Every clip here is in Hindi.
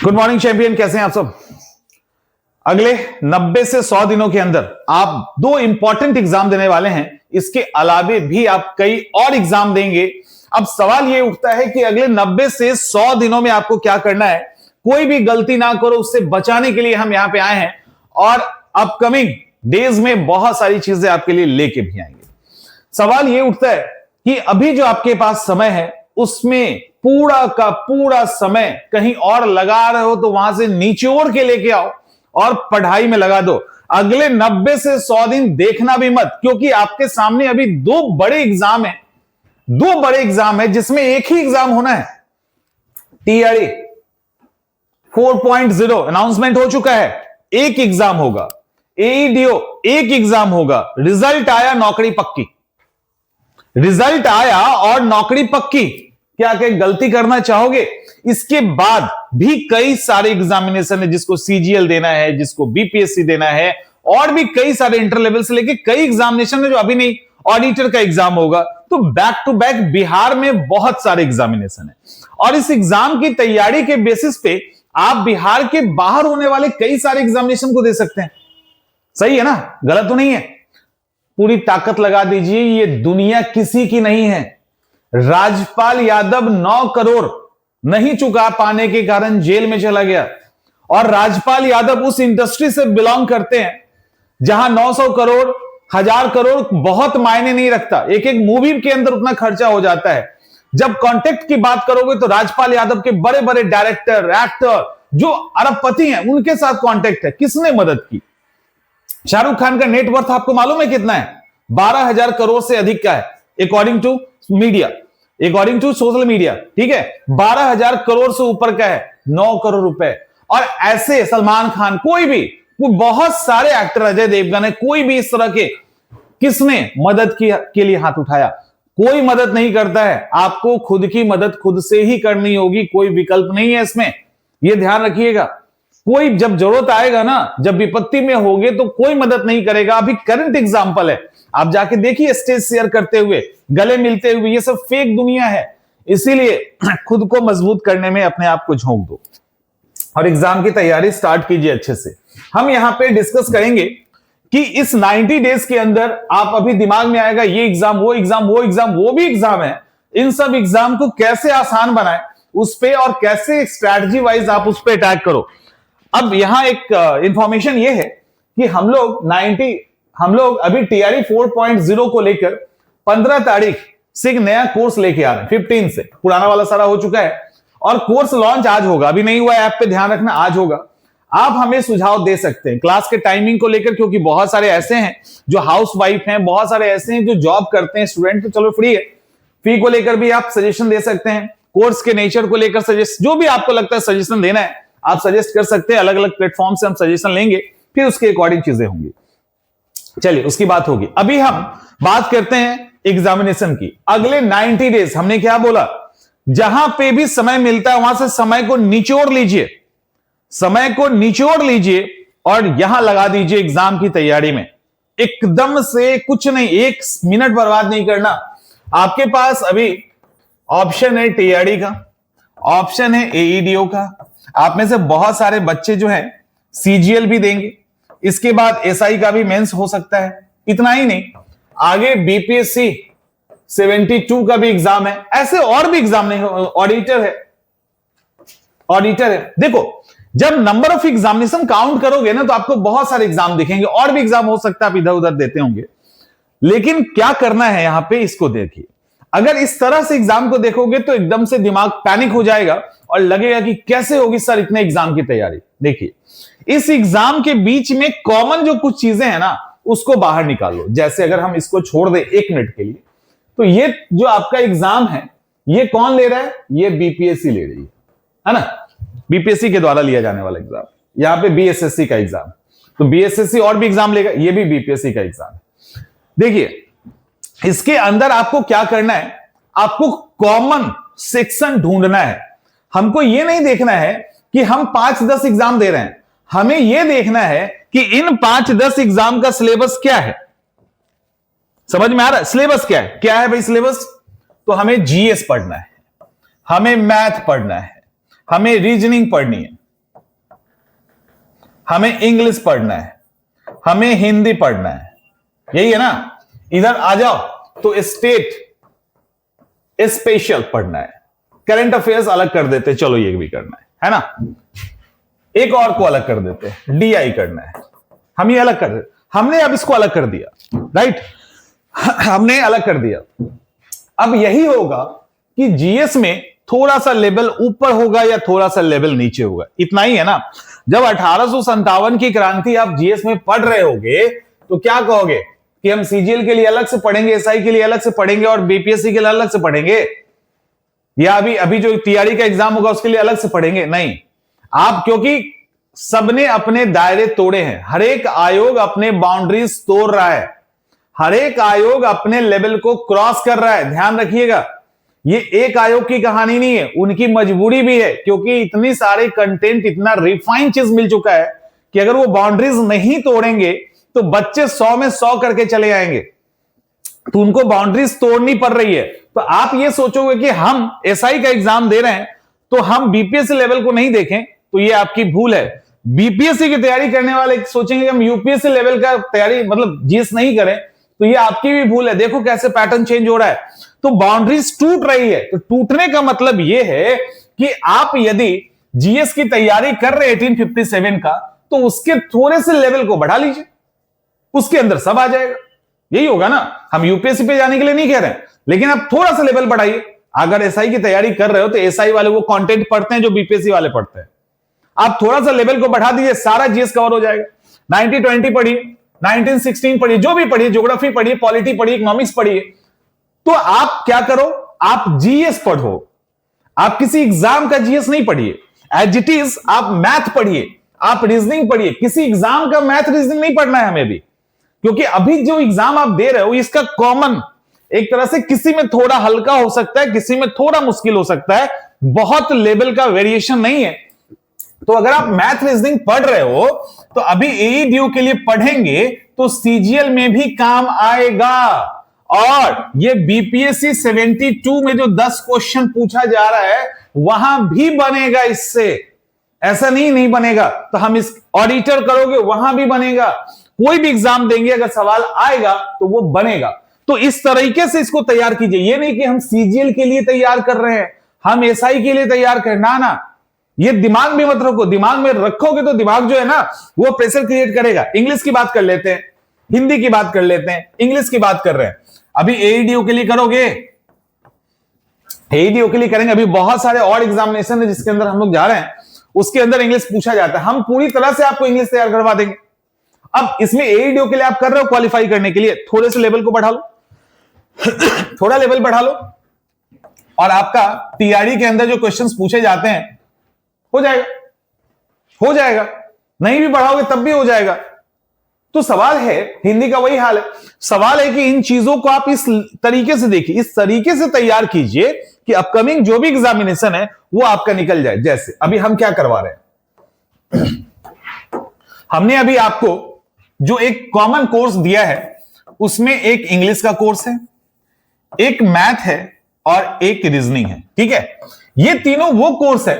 गुड मॉर्निंग चैंपियन, कैसे हैं आप सब। अगले 90 से 100 दिनों के अंदर आप 2 इंपॉर्टेंट एग्जाम देने वाले हैं। इसके अलावे भी आप कई और एग्जाम देंगे। अब सवाल यह उठता है कि अगले 90 से 100 दिनों में आपको क्या करना है। कोई भी गलती ना करो, उससे बचाने के लिए हम यहां पे आए हैं और अपकमिंग डेज में बहुत सारी चीजें आपके लिए लेके भी आएंगे। सवाल यह उठता है कि अभी जो आपके पास समय है उसमें पूरा का पूरा समय कहीं और लगा रहे हो तो वहां से निचोड़ के लेके आओ और पढ़ाई में लगा दो। अगले 90 से 100 दिन देखना भी मत, क्योंकि आपके सामने अभी 2 बड़े एग्जाम है। 2 बड़े एग्जाम है जिसमें एक ही एग्जाम होना है। टीआरई 4.0 अनाउंसमेंट हो चुका है, एक एग्जाम होगा। एईडीओ एक एग्जाम होगा। रिजल्ट आया, नौकरी पक्की। रिजल्ट आया और नौकरी पक्की। क्या क्या गलती करना चाहोगे? इसके बाद भी कई सारे एग्जामिनेशन है, जिसको सीजीएल देना है, जिसको बीपीएससी देना है, और भी कई सारे इंटर लेवल से लेके कई एग्जामिनेशन है जो अभी नहीं। ऑडिटर का एग्जाम होगा, तो बैक टू बैक बिहार में बहुत सारे एग्जामिनेशन है और इस एग्जाम की तैयारी के बेसिस पे आप बिहार के बाहर होने वाले कई सारे एग्जामिनेशन को दे सकते हैं। सही है ना, गलत तो नहीं है। पूरी ताकत लगा दीजिए, ये दुनिया किसी की नहीं है। राजपाल यादव 9 करोड़ नहीं चुका पाने के कारण जेल में चला गया और राजपाल यादव उस इंडस्ट्री से बिलोंग करते हैं जहां 900 करोड़ 1000 करोड़ बहुत मायने नहीं रखता। एक एक मूवी के अंदर उतना खर्चा हो जाता है। जब कॉन्टेक्ट की बात करोगे तो राजपाल यादव के बड़े बड़े डायरेक्टर, एक्टर जो अरबपति हैं, उनके साथ कॉन्टेक्ट है। किसने मदद की? शाहरुख खान का नेटवर्थ आपको मालूम है कितना है? 12,000 करोड़ से अधिक का है, according to media, according to social media. ठीक है, 12,000 करोड़ से ऊपर का है, 9 करोड़ रुपए। और ऐसे सलमान खान, कोई भी, वो बहुत सारे एक्टर, अजय देवगन है, कोई भी इस तरह के, किसने मदद के लिए हाथ उठाया? कोई मदद नहीं करता है। आपको खुद की मदद खुद से ही करनी होगी, कोई विकल्प नहीं है इसमें, यह ध्यान रखिएगा। कोई जब जरूरत आएगा ना, जब विपत्ति में होगे तो कोई मदद नहीं करेगा। अभी करंट एग्जांपल है, आप जाके देखिए स्टेज शेयर करते हुए, गले मिलते हुए, ये सब फेक दुनिया है। इसीलिए खुद को मजबूत करने में अपने आप को झोंक दो और एग्जाम की तैयारी स्टार्ट कीजिए अच्छे से। हम यहां पे डिस्कस करेंगे कि इस 90 डेज के अंदर आप, अभी दिमाग में आएगा ये एग्जाम, वो एग्जाम, वो एग्जाम, वो भी एग्जाम है, इन सब एग्जाम को कैसे आसान बनाए उस पे और कैसे स्ट्रैटेजी वाइज आप उस पे अटैक करो। अब यहां एक इंफॉर्मेशन ये है कि हम लोग अभी टीआरई 4.0 को लेकर 15 तारीख से एक नया कोर्स लेके आ रहे हैं। 15 से पुराना वाला सारा हो चुका है और कोर्स लॉन्च आज होगा। अभी नहीं हुआ है, ऐप पे ध्यान रखना, आज होगा। आप हमें सुझाव दे सकते हैं क्लास के टाइमिंग को लेकर, क्योंकि बहुत सारे ऐसे हैं जो हाउस वाइफ हैं, बहुत सारे ऐसे हैं जो जॉब करते हैं, स्टूडेंट तो चलो फ्री है, फी को लेकर भी आप सजेशन दे सकते हैं, कोर्स के नेचर को लेकर सजेस्ट, जो भी आपको लगता है सजेशन देना है आप सजेस्ट कर सकते हैं। अलग अलग प्लेटफॉर्म से हम सजेशन लेंगे, फिर उसके अकॉर्डिंग चीजें होंगी। चलिए उसकी बात होगी। अभी हम बात करते हैं एग्जामिनेशन की। अगले 90 डेज हमने क्या बोला? जहां पे भी समय मिलता है वहां से समय को निचोड़ लीजिए, समय को निचोड़ लीजिए और यहां लगा दीजिए एग्जाम की तैयारी में। एकदम से कुछ नहीं, 1 मिनट बर्बाद नहीं करना। आपके पास अभी ऑप्शन है टीआरई का, ऑप्शन है एईडीओ का। आप में से बहुत सारे बच्चे जो हैं सीजीएल भी देंगे, इसके बाद एसआई का भी मेंस हो सकता है। इतना ही नहीं, आगे बीपीएससी 72 का भी एग्जाम है, ऐसे और भी एग्जाम नहीं, ऑडिटर है, ऑडिटर है। देखो, जब नंबर ऑफ एग्जामिनेशन काउंट करोगे ना तो आपको बहुत सारे एग्जाम दिखेंगे, और भी एग्जाम हो सकता है आप इधर उधर देते होंगे, लेकिन क्या करना है यहां पे, इसको देखिए। अगर इस तरह से एग्जाम को देखोगे तो एकदम से दिमाग पैनिक हो जाएगा और लगेगा कि कैसे होगी सर इतने एग्जाम की तैयारी। देखिए, इस एग्जाम के बीच में कॉमन जो कुछ चीजें हैं ना, उसको बाहर निकालो। जैसे अगर हम इसको छोड़ दें 1 मिनट के लिए, तो ये जो आपका एग्जाम है, ये कौन ले रहा है? ये बीपीएससी ले रही है ना, बीपीएससी के द्वारा लिया जाने वाला एग्जाम। यहां पे बीएसएससी का एग्जाम, तो बीएसएससी और भी एग्जाम लेगा, ये भी बीपीएससी का एग्जाम है। देखिए, इसके अंदर आपको क्या करना है, आपको कॉमन सेक्शन ढूंढना है। हमको यह नहीं देखना है कि हम 5-10 एग्जाम दे रहे हैं, हमें यह देखना है कि इन 5-10 एग्जाम का सिलेबस क्या है। समझ में आ रहा है? सिलेबस क्या है? क्या है भाई सिलेबस? तो हमें जीएस पढ़ना है, हमें मैथ पढ़ना है, हमें रीजनिंग पढ़नी है, हमें इंग्लिश पढ़ना है, हमें हिंदी पढ़ना है, यही है ना। इधर आ जाओ तो स्टेट स्पेशल पढ़ना है, करंट अफेयर्स अलग कर देते, चलो ये भी करना है ना। एक और को अलग कर देते हैं, डीआई करना है, हम ये अलग कर देते, हमने अब इसको अलग कर दिया, राइट, हमने अलग कर दिया। अब यही होगा कि जीएस में थोड़ा सा लेवल ऊपर होगा या थोड़ा सा लेवल नीचे होगा, इतना ही है ना। जब 1857 की क्रांति आप जीएस में पढ़ रहे होगे तो क्या कहोगे कि हम सीजीएल के लिए अलग से पढ़ेंगे, एसआई के लिए अलग से पढ़ेंगे और बीपीएससी के लिए अलग से पढ़ेंगे, या अभी जो टीआरई का एग्जाम होगा उसके लिए अलग से पढ़ेंगे? नहीं, आप, क्योंकि सबने अपने दायरे तोड़े हैं, हर एक आयोग अपने बाउंड्रीज तोड़ रहा है, हर एक आयोग अपने लेवल को क्रॉस कर रहा है। ध्यान रखिएगा, ये एक आयोग की कहानी नहीं है, उनकी मजबूरी भी है, क्योंकि इतनी सारे कंटेंट, इतना रिफाइन चीज मिल चुका है कि अगर वो बाउंड्रीज नहीं तोड़ेंगे तो बच्चे 100 में 100 करके चले आएंगे, तो उनको बाउंड्रीज तोड़नी पड़ रही है। तो आप ये सोचोगे कि हम एसआई का एग्जाम दे रहे हैं तो हम बीपीएससी लेवल को नहीं देखें, तो ये आपकी भूल है। बीपीएससी की तैयारी करने वाले सोचेंगे कि हम यूपीएससी लेवल का तैयारी, मतलब जीएस नहीं करें, तो ये आपकी भी भूल है। देखो कैसे पैटर्न चेंज हो रहा है, तो बाउंड्रीज टूट रही है। तो टूटने का मतलब ये है कि आप यदि जीएस की तैयारी कर रहे हैं 1857 का, तो उसके थोड़े से लेवल को बढ़ा लीजिए, उसके अंदर सब आ जाएगा। यही होगा ना, हम यूपीएससी पे जाने के लिए नहीं कह रहे हैं, लेकिन आप थोड़ा सा लेवल बढ़ाइए। अगर एसआई की तैयारी कर रहे हो तो एसआई वाले वो कंटेंट पढ़ते हैं जो बीपीएससी वाले पढ़ते हैं, आप थोड़ा सा लेवल को बढ़ा दीजिए, सारा जीएस कवर हो जाएगा। 1920 पढ़िए, 1916 पढ़िए, जो भी पढ़िए, ज्योग्राफी पढ़िए, पॉलिटी पढ़िए, इकोनॉमिक्स पढ़िए। तो आप क्या करो, आप जीएस पढ़ो, आप किसी एग्जाम का जीएस नहीं पढ़िए, एज इट इज आप मैथ पढ़िए, आप रीजनिंग पढ़िए। किसी एग्जाम का मैथ रीजनिंग नहीं पढ़ना है हमें भी, क्योंकि अभी जो एग्जाम आप दे रहे हो इसका कॉमन एक तरह से किसी में थोड़ा हल्का हो सकता है, किसी में थोड़ा मुश्किल हो सकता है, बहुत लेवल का वेरिएशन नहीं है। तो अगर आप मैथ रीजनिंग पढ़ रहे हो तो अभी एईडीओ के लिए पढ़ेंगे तो सीजीएल में भी काम आएगा। और ये बीपीएससी 72 में जो 10 क्वेश्चन पूछा जा रहा है वहां भी बनेगा इससे, ऐसा नहीं बनेगा। तो हम इस ऑडिटर करोगे वहां भी बनेगा, कोई भी एग्जाम देंगे अगर सवाल आएगा तो वो बनेगा। तो इस तरीके से इसको तैयार कीजिए, ये नहीं कि हम सीजीएल के लिए तैयार कर रहे हैं, हम एसआई के लिए तैयार कर, ना, ये दिमाग में मत रखो। दिमाग में रखोगे तो दिमाग जो है ना वो प्रेशर क्रिएट करेगा। इंग्लिश की बात कर लेते हैं, हिंदी की बात कर लेते हैं, इंग्लिश की बात कर रहे हैं। अभी एईडीओ के लिए करोगे, एईडीओ के लिए करेंगे, अभी बहुत सारे और एग्जामिनेशन है जिसके अंदर हम लोग जा रहे हैं, उसके अंदर इंग्लिश पूछा जाता है, हम पूरी तरह से आपको इंग्लिश तैयार करवा देंगे। अब इसमें एईडीओ के लिए आप कर रहे हो क्वालिफाई करने के लिए, थोड़े से लेवल को बढ़ा लो थोड़ा लेवल बढ़ा लो, और आपका टीआरई के अंदर जो क्वेश्चंस पूछे जाते हैं हो जाएगा, नहीं भी बढ़ाओगे तब भी हो जाएगा। तो सवाल है, हिंदी का वही हाल है, सवाल है कि इन चीजों को आप इस तरीके से देखिए, इस तरीके से तैयार कीजिए कि अपकमिंग जो भी एग्जामिनेशन है वो आपका निकल जाए। जैसे अभी हम क्या करवा रहे हैं हमने अभी आपको जो एक कॉमन कोर्स दिया है उसमें एक इंग्लिश का कोर्स है, एक मैथ है और एक रीजनिंग है, ठीक है। ये तीनों वो कोर्स है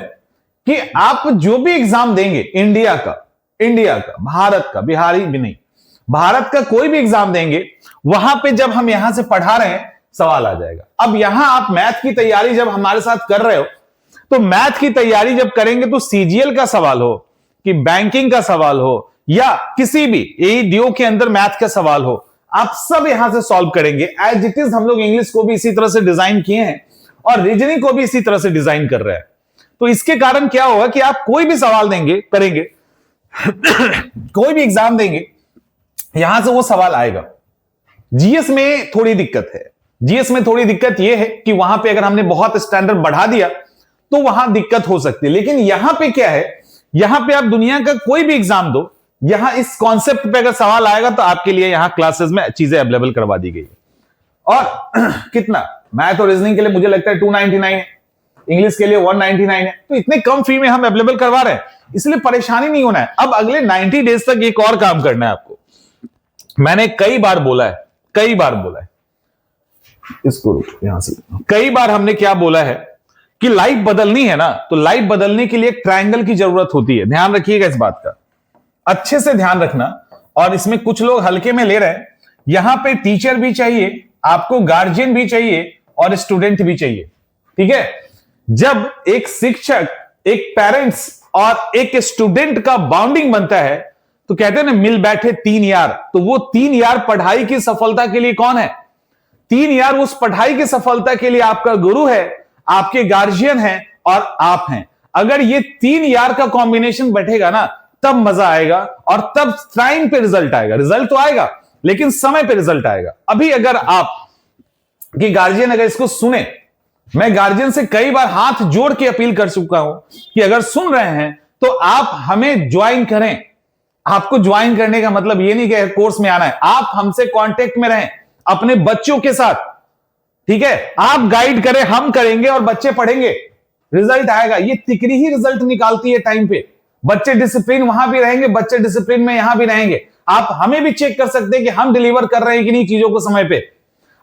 कि आप जो भी एग्जाम देंगे, इंडिया का, भारत का, बिहारी भी नहीं, भारत का कोई भी एग्जाम देंगे, वहां पे जब हम यहां से पढ़ा रहे हैं सवाल आ जाएगा। अब यहां आप मैथ की तैयारी जब हमारे साथ कर रहे हो, तो मैथ की तैयारी जब करेंगे तो सीजीएल का सवाल हो कि बैंकिंग का सवाल हो या किसी भी एईडीओ के अंदर मैथ का सवाल हो, आप सब यहां से सॉल्व करेंगे। एज इट इज हम लोग इंग्लिश को भी इसी तरह से डिजाइन किए हैं और रीजनिंग को भी इसी तरह से डिजाइन कर रहे हैं। तो इसके कारण क्या होगा कि आप कोई भी सवाल देंगे, करेंगे कोई भी एग्जाम देंगे, यहां से वो सवाल आएगा। जीएस में थोड़ी दिक्कत है, जीएस में थोड़ी दिक्कत यह है कि वहां पे अगर हमने बहुत स्टैंडर्ड बढ़ा दिया तो वहां दिक्कत हो सकती है। लेकिन यहां पे क्या है, यहां पे आप दुनिया का कोई भी एग्जाम दो, यहां इस कॉन्सेप्ट पे अगर सवाल आएगा तो आपके लिए यहां क्लासेस में चीजें अवेलेबल करवा दी गई। और कितना मैथ और रीजनिंग के लिए मुझे लगता है 299 है, इंग्लिश के लिए 199 है। तो इतने कम फी में हम अवेलेबल करवा रहे हैं, इसलिए परेशानी नहीं होना है। अब अगले 90 डेज तक एक और काम करना है आपको। मैंने कई बार बोला है इसको यहां से, कई बार हमने क्या बोला है कि लाइफ बदलनी है ना, तो लाइफ बदलने के लिए एक ट्रायंगल की जरूरत होती है। ध्यान रखिएगा इस बात का, अच्छे से ध्यान रखना, और इसमें कुछ लोग हल्के में ले रहे हैं। यहां पे टीचर भी चाहिए, आपको गार्जियन भी चाहिए और स्टूडेंट भी चाहिए, ठीक है। जब एक शिक्षक, एक पेरेंट्स और एक स्टूडेंट का बॉन्डिंग बनता है तो कहते हैं ना, मिल बैठे तीन यार। तो वो तीन यार पढ़ाई की सफलता के लिए कौन है? तीन यार उस पढ़ाई की सफलता के लिए आपका गुरु है, आपके गार्जियन है और आप हैं। अगर ये तीन यार का कॉम्बिनेशन बैठेगा ना, तब मजा आएगा और तब टाइम पे रिजल्ट आएगा। रिजल्ट तो आएगा लेकिन समय पे रिजल्ट आएगा। अभी अगर आप कि गार्जियन अगर इसको सुने, मैं गार्जियन से कई बार हाथ जोड़ के अपील कर चुका हूं कि अगर सुन रहे हैं तो आप हमें ज्वाइन करें। आपको ज्वाइन करने का मतलब ये नहीं कि कोर्स में आना है, आप हमसे कांटेक्ट में रहें अपने बच्चों के साथ, ठीक है। आप गाइड करें, हम करेंगे और बच्चे पढ़ेंगे, रिजल्ट आएगा। ये तिकरी ही रिजल्ट निकालती है टाइम पे। बच्चे डिसिप्लिन वहां भी रहेंगे, बच्चे डिसिप्लिन में यहां भी रहेंगे। आप हमें भी चेक कर सकते हैं कि हम डिलीवर कर रहे हैं कि नहीं चीजों को समय पे।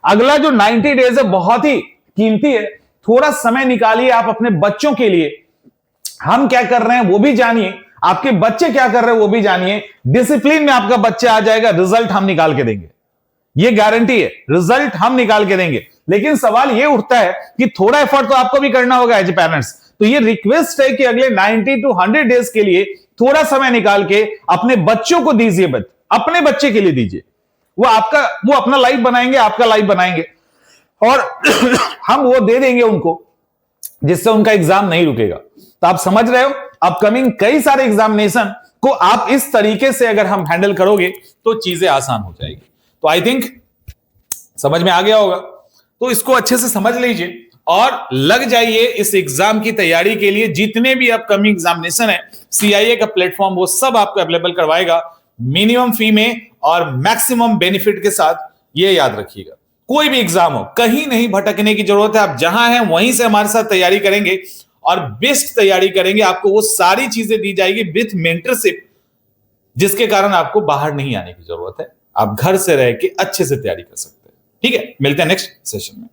अगला जो 90 डेज है बहुत ही कीमती है। थोड़ा समय निकालिए आप अपने बच्चों के लिए। हम क्या कर रहे हैं वो भी जानिए, आपके बच्चे क्या कर रहे हैं वो भी जानिए। डिसिप्लिन में आपका बच्चा आ जाएगा, रिजल्ट हम निकाल के देंगे, ये गारंटी है। रिजल्ट हम निकाल के देंगे। लेकिन सवाल ये उठता है कि थोड़ा एफर्ट तो आपको भी करना होगा एज ए पेरेंट्स। तो ये रिक्वेस्ट है कि अगले 90 to 100 डेज के लिए थोड़ा समय निकाल के अपने बच्चों को दीजिए, अपने बच्चे के लिए दीजिए। वो अपना लाइफ बनाएंगे, आपका लाइफ बनाएंगे और हम वो दे देंगे उनको जिससे उनका एग्जाम नहीं रुकेगा। तो आप समझ रहे हो, अपकमिंग कई सारे एग्जामिनेशन को आप इस तरीके से अगर हम हैंडल करोगे तो चीजें आसान हो जाएगी। तो आई थिंक समझ में आ गया होगा। तो इसको अच्छे से समझ लीजिए और लग जाइए इस एग्जाम की तैयारी के लिए। जितने भी अपकमिंग एग्जामिनेशन है, सीआईए का प्लेटफॉर्म वो सब आपको अवेलेबल करवाएगा मिनिमम फी में और मैक्सिमम बेनिफिट के साथ। ये याद रखिएगा, कोई भी एग्जाम हो, कहीं नहीं भटकने की जरूरत है। आप जहां हैं वहीं से हमारे साथ तैयारी करेंगे और बेस्ट तैयारी करेंगे। आपको वो सारी चीजें दी जाएगी विथ मेंटरशिप, जिसके कारण आपको बाहर नहीं आने की जरूरत है। आप घर से रह के अच्छे से तैयारी कर सकते हैं। ठीक है, मिलते हैं नेक्स्ट सेशन में।